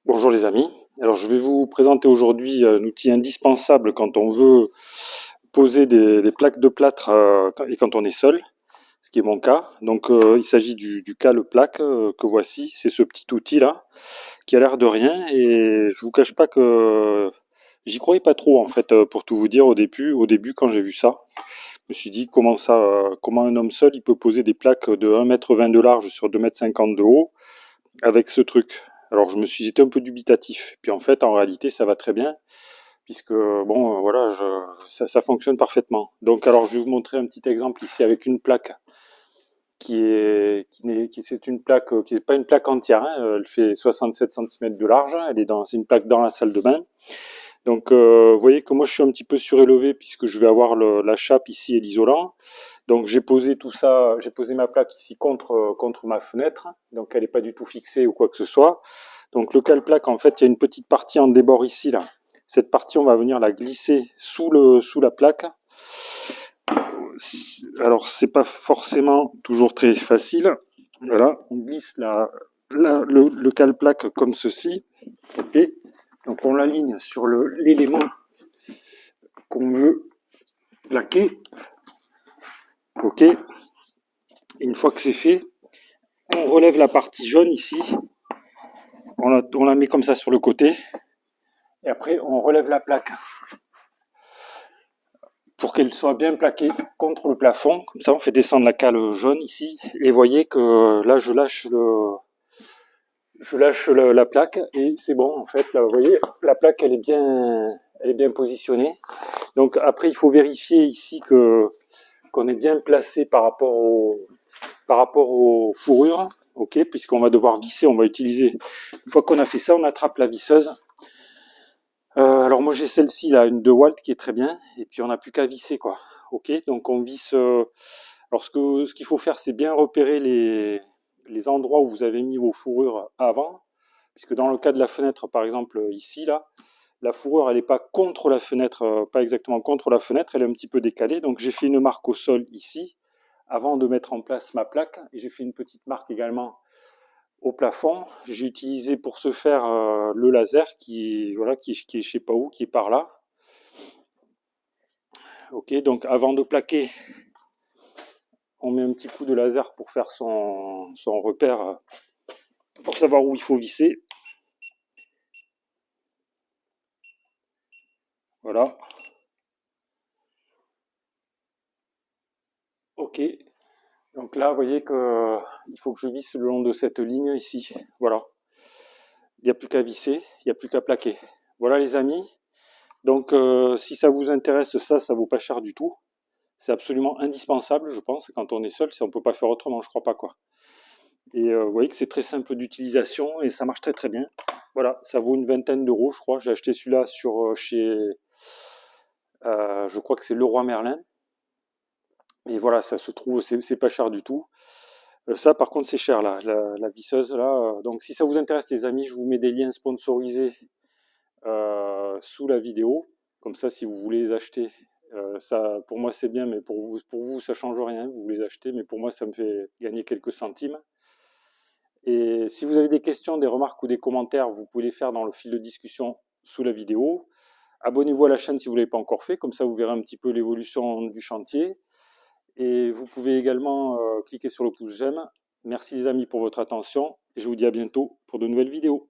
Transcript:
Bonjour les amis, alors je vais vous présenter aujourd'hui un outil indispensable quand on veut poser des plaques de plâtre et quand on est seul, ce qui est mon cas. Donc il s'agit du cale-plaque que voici, c'est ce petit outil là qui a l'air de rien et je vous cache pas que j'y croyais pas trop en fait pour tout vous dire au début quand j'ai vu ça. Je me suis dit comment ça, comment un homme seul il peut poser des plaques de 1,20 m de large sur 2,50 m de haut avec ce truc. Alors je me suis j'étais un peu dubitatif. Puis en fait, en réalité, ça va très bien, puisque bon, voilà, ça fonctionne parfaitement. Donc alors je vais vous montrer un petit exemple ici avec une plaque c'est une plaque qui n'est pas une plaque entière, hein, elle fait 67 cm de large, c'est une plaque dans la salle de bain. Donc vous voyez que moi je suis un petit peu surélevé puisque je vais avoir la chape ici et l'isolant. Donc j'ai posé tout ça, j'ai posé ma plaque ici contre ma fenêtre, donc elle n'est pas du tout fixée ou quoi que ce soit. Donc le cale-plaque, en fait, il y a une petite partie en débord ici là. Cette partie, on va venir la glisser sous la plaque. Alors c'est pas forcément toujours très facile. Voilà, on glisse le cale-plaque comme ceci. Et donc on l'aligne sur l'élément qu'on veut plaquer. Ok. Une fois que c'est fait, on relève la partie jaune ici, on la met comme ça sur le côté, et après on relève la plaque pour qu'elle soit bien plaquée contre le plafond. Comme ça on fait descendre la cale jaune ici, et voyez que là je lâche la plaque, et c'est bon en fait, là vous voyez, la plaque elle est bien positionnée. Donc après il faut vérifier ici qu'on est bien placé par rapport aux fourrures, ok, puisqu'on va devoir visser, on va utiliser, une fois qu'on a fait ça, on attrape la visseuse. Alors moi j'ai celle-ci là, une DeWalt qui est très bien, et puis on n'a plus qu'à visser quoi, ok, donc on visse, alors ce qu'il faut faire c'est bien repérer les endroits où vous avez mis vos fourrures avant, puisque dans le cas de la fenêtre par exemple ici là, la fourrure elle n'est pas contre la fenêtre, pas exactement contre la fenêtre, elle est un petit peu décalée, donc j'ai fait une marque au sol ici, avant de mettre en place ma plaque, et j'ai fait une petite marque également au plafond. J'ai utilisé pour ce faire le laser voilà, qui est je sais pas où, qui est par là. Ok, donc avant de plaquer, on met un petit coup de laser pour faire son repère, pour savoir où il faut visser. Voilà. Ok. Donc là, vous voyez que il faut que je visse le long de cette ligne ici. Voilà. Il n'y a plus qu'à visser, il n'y a plus qu'à plaquer. Voilà les amis. Donc si ça vous intéresse, ça vaut pas cher du tout. C'est absolument indispensable, je pense, quand on est seul, on ne peut pas faire autrement, je crois pas quoi. Et vous voyez que c'est très simple d'utilisation et ça marche très très bien. Voilà, ça vaut une vingtaine d'euros, je crois. J'ai acheté celui-là je crois que c'est Leroy Merlin. Et voilà, ça se trouve, c'est pas cher du tout. Ça, par contre, c'est cher là, la visseuse là. Donc, si ça vous intéresse, les amis, je vous mets des liens sponsorisés sous la vidéo. Comme ça, si vous voulez les acheter, ça, pour moi, c'est bien, mais pour vous, ça change rien. Vous les achetez, mais pour moi, ça me fait gagner quelques centimes. Et si vous avez des questions, des remarques ou des commentaires, vous pouvez les faire dans le fil de discussion sous la vidéo. Abonnez-vous à la chaîne si vous ne l'avez pas encore fait, comme ça vous verrez un petit peu l'évolution du chantier. Et vous pouvez également cliquer sur le pouce j'aime. Merci les amis pour votre attention et je vous dis à bientôt pour de nouvelles vidéos.